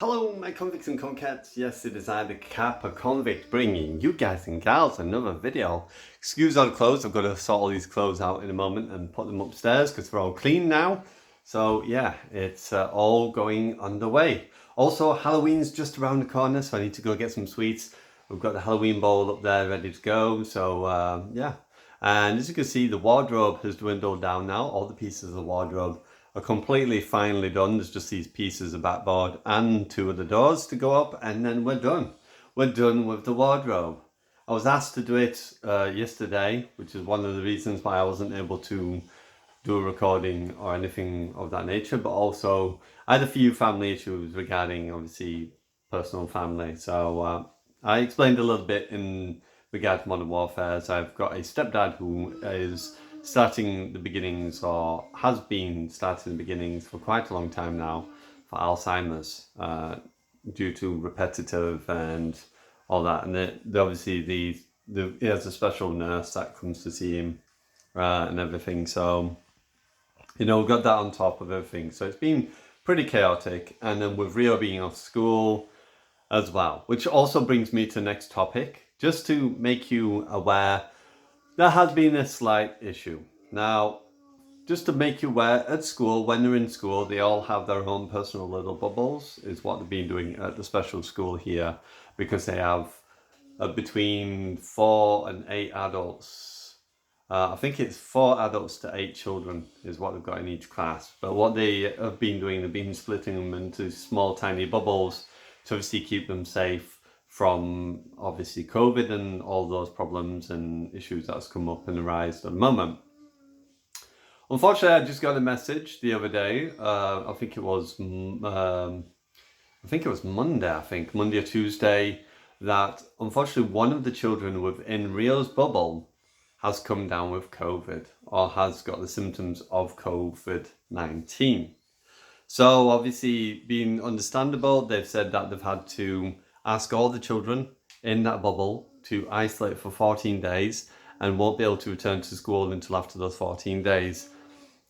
Hello my convicts and convicts, yes it is I, the Kappa convict, bringing you guys and gals another video. Excuse all the clothes, I've got to sort all these clothes out in a moment and put them upstairs because they're all clean now. So yeah, it's all going underway. Also, Halloween's just around the corner, so I need to go get some sweets. We've got the Halloween bowl up there ready to go, so yeah. And as you can see, the wardrobe has dwindled down now. All the pieces of the wardrobe are completely finally done. There's just these pieces of backboard and two of the doors to go up, and then we're done. We're done with the wardrobe. I was asked to do it yesterday, which is one of the reasons why I wasn't able to do a recording or anything of that nature, but also I had a few family issues regarding obviously personal family. So I explained a little bit in regard to Modern Warfare. So I've got a stepdad who is starting the beginnings, or has been starting the beginnings for quite a long time now, for Alzheimer's, due to repetitive and all that. And obviously he has a special nurse that comes to see him and everything. So we've got that on top of everything. So it's been pretty chaotic. And then with Rio being off school as well, which also brings me to the next topic, just to make you aware, there has been a slight issue. Now, just to make you aware, at school, when they're in school, they all have their own personal little bubbles, is what they've been doing at the special school here, because they have between 4 and 8 adults. I think it's 4 adults to 8 children is what they've got in each class. But what they have been doing, they've been splitting them into small, tiny bubbles to obviously keep them safe from obviously COVID and all those problems and issues that's come up and arise at the moment. Unfortunately, I just got a message the other day. I think it was Monday or Tuesday, that unfortunately one of the children within Rio's bubble has come down with COVID, or has got the symptoms of COVID-19. So obviously, being understandable, they've said that they've had to ask all the children in that bubble to isolate for 14 days and won't be able to return to school until after those 14 days.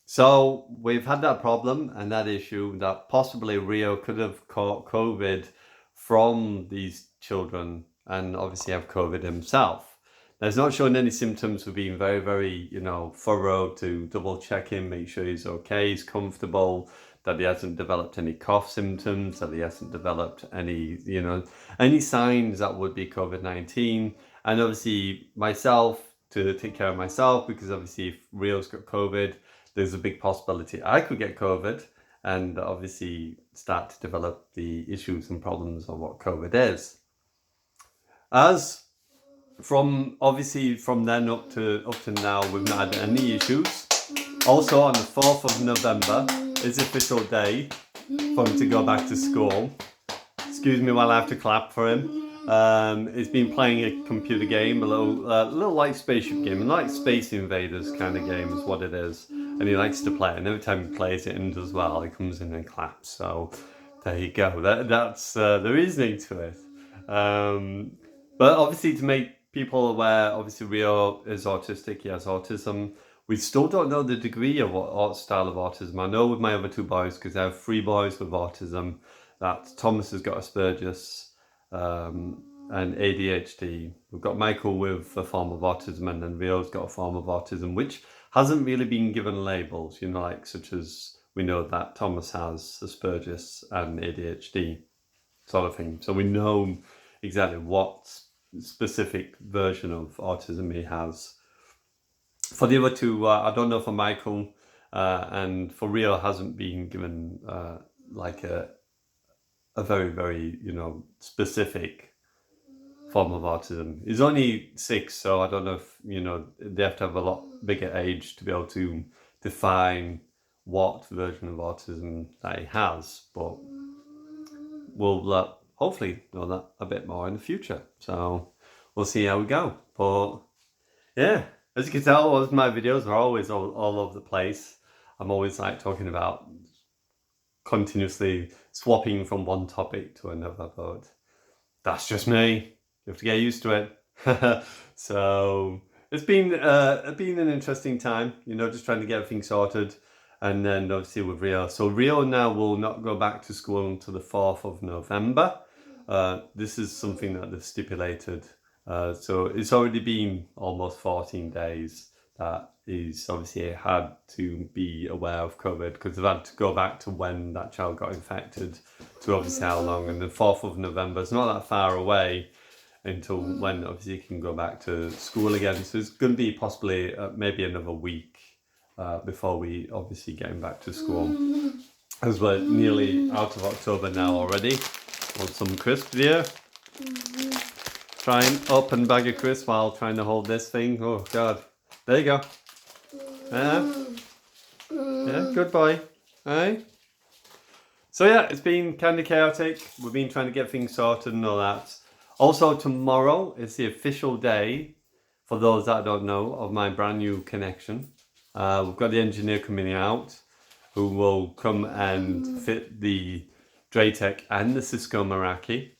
So we've had that problem and that issue that possibly Rio could have caught COVID from these children and obviously have COVID himself. Now, he's not showing any symptoms. We've been very, very, thorough to double check him, make sure he's okay, he's comfortable, that he hasn't developed any cough symptoms, that he hasn't developed any, any signs that would be COVID-19. And obviously myself, to take care of myself, because obviously if Rio's got COVID, there's a big possibility I could get COVID and obviously start to develop the issues and problems of what COVID is. As from then up to now, we've not had any issues. Also on the 4th of November is the official day for him to go back to school. Excuse me while I have to clap for him. He's been playing a computer game, a little like spaceship game, like Space Invaders kind of game is what it is. And he likes to play it, and every time he plays it and does well, he comes in and claps. So there you go. That's the reasoning to it. But obviously, to make people aware, obviously Rio is autistic. He has autism. We still don't know the degree of what style of autism. I know with my other 2 boys, because I have 3 boys with autism, that Thomas has got Asperger's and ADHD. We've got Michael with a form of autism, and then Rio's got a form of autism, which hasn't really been given labels, like such as we know that Thomas has Asperger's and ADHD sort of thing. So we know exactly what specific version of autism he has. For the other 2, I don't know for Michael, and for Rio hasn't been given like a very, very, specific form of autism. He's only 6, so I don't know if, they have to have a lot bigger age to be able to define what version of autism that he has, but we'll hopefully know that a bit more in the future. So we'll see how we go. But yeah, as you can tell, my videos are always all over the place. I'm always like talking about continuously swapping from one topic to another, but that's just me. You have to get used to it. So it's been an interesting time, just trying to get everything sorted. And then obviously with Rio. So Rio now will not go back to school until the 4th of November. This is something that they've stipulated. So it's already been almost 14 days that he's obviously had to be aware of COVID, because they've had to go back to when that child got infected to obviously how long. And the 4th of November is not that far away until when obviously you can go back to school again. So it's going to be possibly maybe another week before we obviously getting back to school, as we're nearly out of October now already. Want some crisps here? Try and open a bag of crisps while trying to hold this thing. Oh God, there you go. Yeah, good boy. Hey. So yeah, it's been kind of chaotic. We've been trying to get things sorted and all that. Also, tomorrow is the official day, for those that don't know, of my brand new connection. We've got the engineer coming out, who will come and fit the Draytech and the Cisco Meraki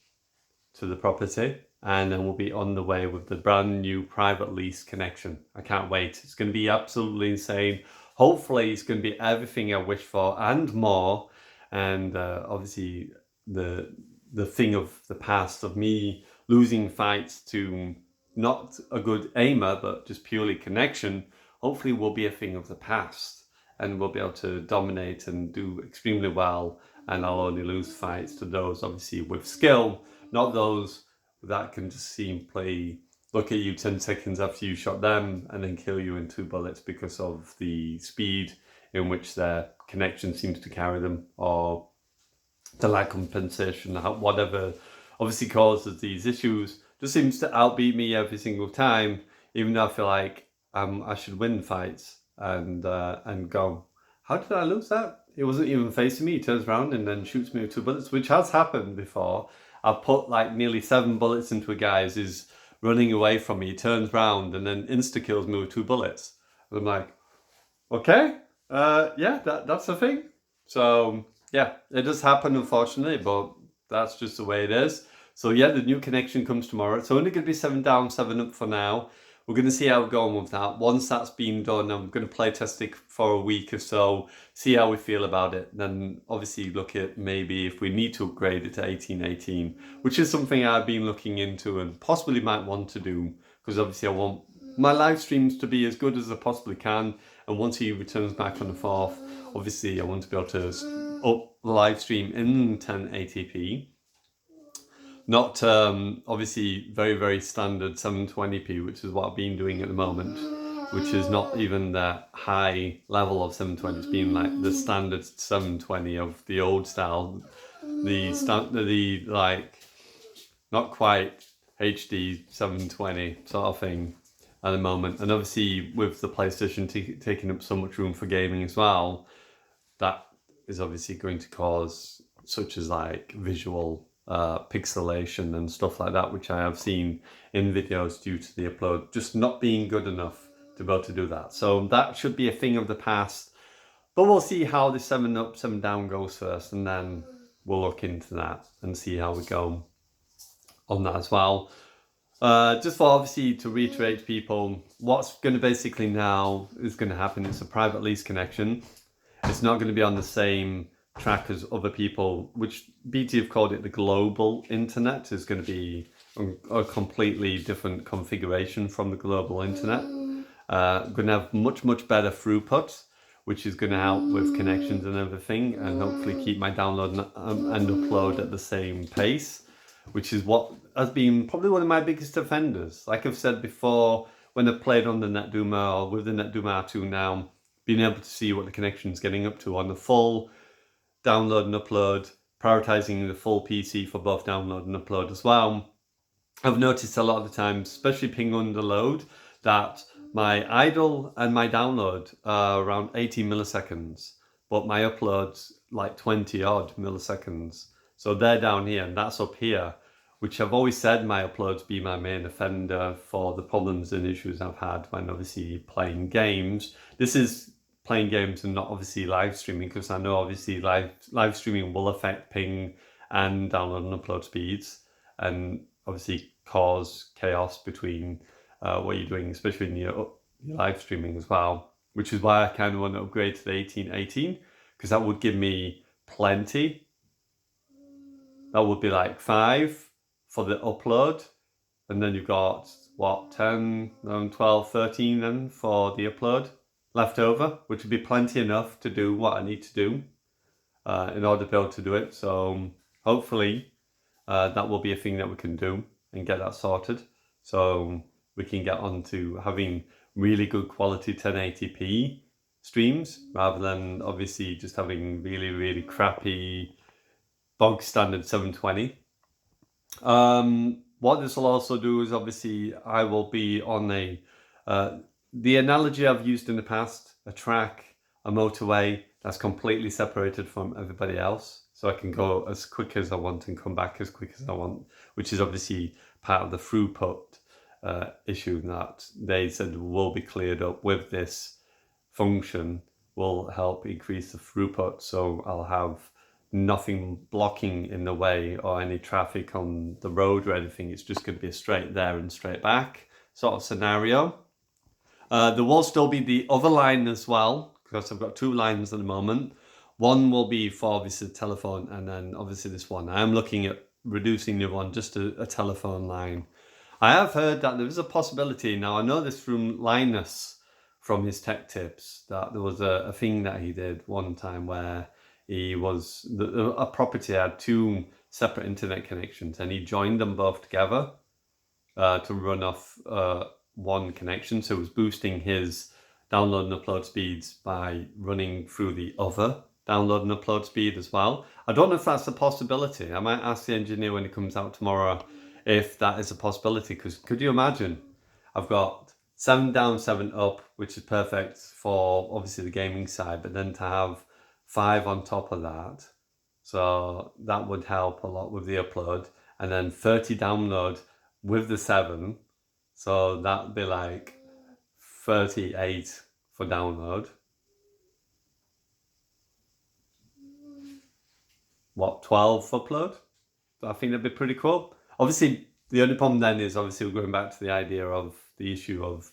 to the property, and then we'll be on the way with the brand new private lease connection. I can't wait. It's going to be absolutely insane. Hopefully it's going to be everything I wish for and more. And obviously the thing of the past of me losing fights to not a good aimer but just purely connection, hopefully will be a thing of the past, and we'll be able to dominate and do extremely well, and I'll only lose fights to those obviously with skill, not those that can just simply look at you 10 seconds after you shot them and then kill you in 2 bullets because of the speed in which their connection seems to carry them, or the lack of compensation, whatever obviously causes these issues, just seems to outbeat me every single time, even though I feel like I should win fights, and go, how did I lose that? It wasn't even facing me. He turns around and then shoots me with 2 bullets, which has happened before. I've put like nearly 7 bullets into a guy as he's running away from me. He turns around and then insta-kills me with 2 bullets. And I'm like, okay, yeah, that's the thing. So yeah, it does happen, unfortunately, but that's just the way it is. So yeah, the new connection comes tomorrow. It's only going to be 7 down, 7 up for now. We're going to see how we're going with that. Once that's been done, I'm going to play test it for a week or so, see how we feel about it. Then obviously look at maybe if we need to upgrade it to 1818, which is something I've been looking into and possibly might want to do, because obviously I want my live streams to be as good as I possibly can. And once he returns back on the 4th, obviously I want to be able to up live stream in 1080p. Not obviously very, very standard 720p, which is what I've been doing at the moment, which is not even the high level of 720. It's been like the standard 720 of the old style, the like not quite HD 720 sort of thing at the moment. And obviously with the PlayStation taking up so much room for gaming as well, that is obviously going to cause such as like visual pixelation and stuff like that, which I have seen in videos due to the upload just not being good enough to be able to do that. So that should be a thing of the past, but we'll see how the 7 up, 7 down goes first, and then we'll look into that and see how we go on that as well. Just for obviously to reiterate to people, what's going to basically now is going to happen, it's a private lease connection. It's not going to be on the same track as other people, which BT have called it the global internet. Is going to be a completely different configuration from the global internet. Going to have much better throughput, which is going to help with connections and everything, and hopefully keep my download and upload at the same pace, which is what has been probably one of my biggest offenders. Like I've said before, when I've played on the NetDuma or with the NetDuma R2 now, being able to see what the connection's getting up to on the full download and upload, prioritizing the full PC for both download and upload as well. I've noticed a lot of the time, especially ping under load, that my idle and my download are around 80 milliseconds, but my upload's like 20 odd milliseconds. So they're down here and that's up here, which I've always said my uploads be my main offender for the problems and issues I've had when obviously playing games. This is playing games and not obviously live streaming, because I know obviously live streaming will affect ping and download and upload speeds, and obviously cause chaos between what you're doing, especially in your live streaming as well, which is why I kind of want to upgrade to the 1818, because that would give me plenty. That would be like 5 for the upload, and then you've got what, 10, 11, 12, 13 then for the upload left over, which would be plenty enough to do what I need to do in order to be able to do it. So hopefully that will be a thing that we can do and get that sorted, so we can get on to having really good quality 1080p streams rather than obviously just having really, really crappy bog standard 720. What this will also do is obviously I will be on the analogy I've used in the past, a track, a motorway that's completely separated from everybody else. So I can go as quick as I want and come back as quick as I want, which is obviously part of the throughput issue that they said will be cleared up with this function, will help increase the throughput. So I'll have nothing blocking in the way or any traffic on the road or anything. It's just going to be a straight there and straight back sort of scenario. There will still be the other line as well, because I've got 2 lines at the moment. One will be for obviously the telephone, and then obviously this one. I am looking at reducing the other one just to a telephone line. I have heard that there is a possibility, now I know this from Linus from his tech tips, that there was a thing that he did one time where he was, a property had 2 separate internet connections and he joined them both together to run off one connection. So it was boosting his download and upload speeds by running through the other download and upload speed as well. I don't know if that's a possibility. I might ask the engineer when he comes out tomorrow if that is a possibility, because could you imagine? I've got 7 down, 7 up, which is perfect for obviously the gaming side, but then to have 5 on top of that, so that would help a lot with the upload, and then 30 download with the 7, so that'd be like 38 for download. What, 12 for upload? I think that'd be pretty cool. Obviously, the only problem then is obviously we're going back to the idea of the issue of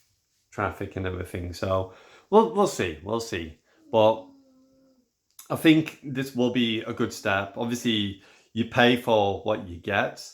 traffic and everything. So we'll see. But I think this will be a good step. Obviously, you pay for what you get.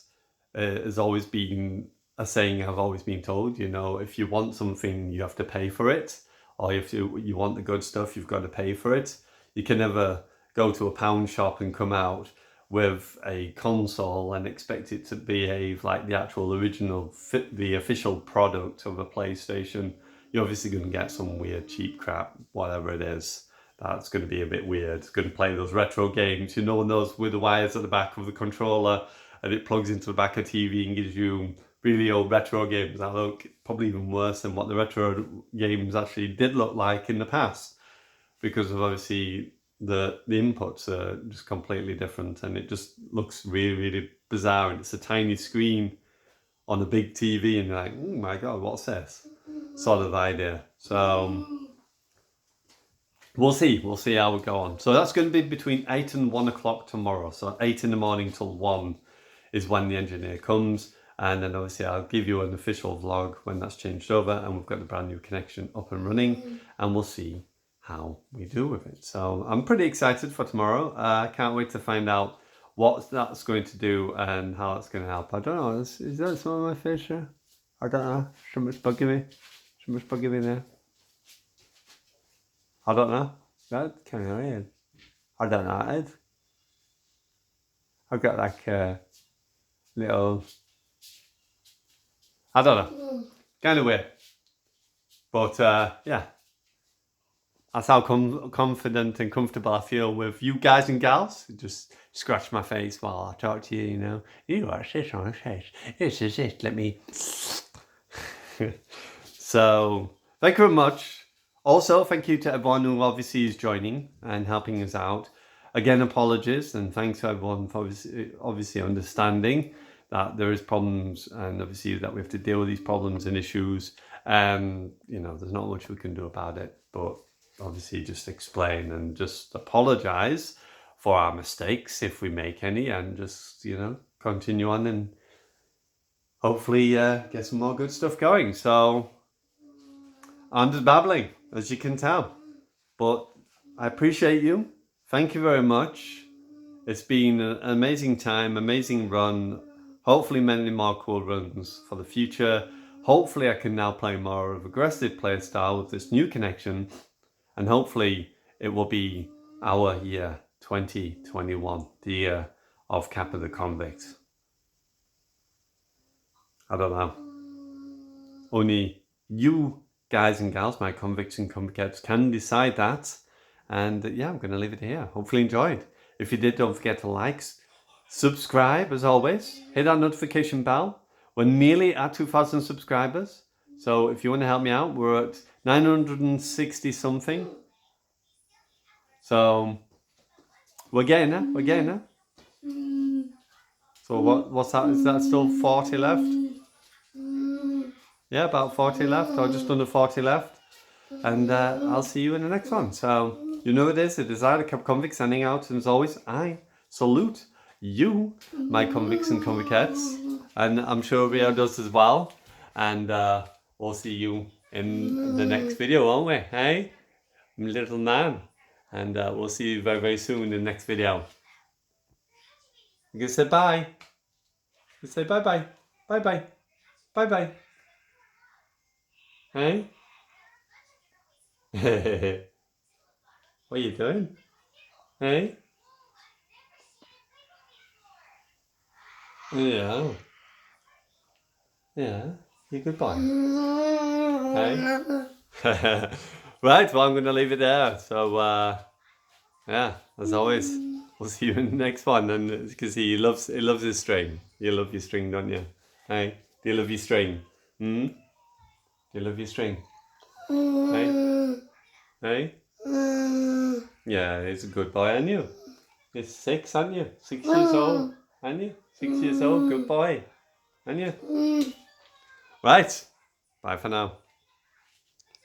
Has always been a saying I've always been told. You know, if you want something, you have to pay for it. Or if you want the good stuff, you've got to pay for it. You can never go to a pound shop and come out with a console and expect it to behave like the actual original, the official product of a PlayStation. You're obviously going to get some weird cheap crap, whatever it is. That's going to be a bit weird. It's going to play those retro games, you know, those with the wires at the back of the controller, and it plugs into the back of TV and gives you really old retro games that look probably even worse than what the retro games actually did look like in the past, because of obviously the inputs are just completely different, and it just looks really, really bizarre. And it's a tiny screen on a big TV, and you're like, oh my god, what's this sort of idea. So we'll see how we go on. So that's going to be between 8 and 1 o'clock tomorrow. So 8 in the morning till 1 is when the engineer comes, and then obviously I'll give you an official vlog when that's changed over and we've got the brand new connection up and running, and we'll see how we do with it. So I'm pretty excited for tomorrow. I can't wait to find out what that's going to do and how it's going to help. I don't know, is that some of my face here? I don't know, something's bugging me there. I don't know, that's kind of weird. I don't know, Ed. I've got like a little, I don't know, kind of weird. But yeah, that's how confident and comfortable I feel with you guys and gals. Just scratch my face while I talk to you, you know. You watch this on my face. This is it. Let me. So, thank you very much. Also, thank you to everyone who obviously is joining and helping us out. Again, apologies, and thanks to everyone for obviously understanding that there is problems, and obviously that we have to deal with these problems and issues. You know, there's not much we can do about it, but obviously just explain and just apologize for our mistakes if we make any, and just, you know, continue on and hopefully get some more good stuff going. So I'm just babbling. as you can tell. But I appreciate you. Thank you very much. It's been an amazing time, amazing run. Hopefully many more cool runs for the future. Hopefully I can now play more of aggressive play style with this new connection. And hopefully it will be our year 2021, the year of Kappa the Convict. I don't know. Only you guys and gals, my convicts and convicts, can decide that. And yeah, I'm going to leave it here. Hopefully enjoyed. If you did, don't forget to like, subscribe as always, hit that notification bell. We're nearly at 2,000 subscribers. So if you want to help me out, we're at 960 something. So we're getting there. We're getting there. So what's that? Is that still 40 left? Yeah, about 40 left, or just under 40 left. And I'll see you in the next one. So you know what it is. It is I, the Kappa Convict, signing out. And as always, I salute you, my convicts and convicts. And I'm sure Rio does as well. And we'll see you in the next video, won't we? Hey, little man. And we'll see you very, very soon in the next video. You can say bye. You say bye-bye. Bye-bye. Bye-bye. Hey? What are you doing? Hey? Yeah. Yeah. You good boy. Hey? Right, well I'm going to leave it there. So, yeah, as always, we'll see you in the next one. And as you can see, he loves his string. You love your string, don't you? Hey? Do you love your string? Hmm? Do you love your string? Hey? Hey? Yeah, he's a good boy, aren't you? You're 6, aren't you? 6 years old, aren't you? 6 years old, good boy, aren't you? Right, bye for now.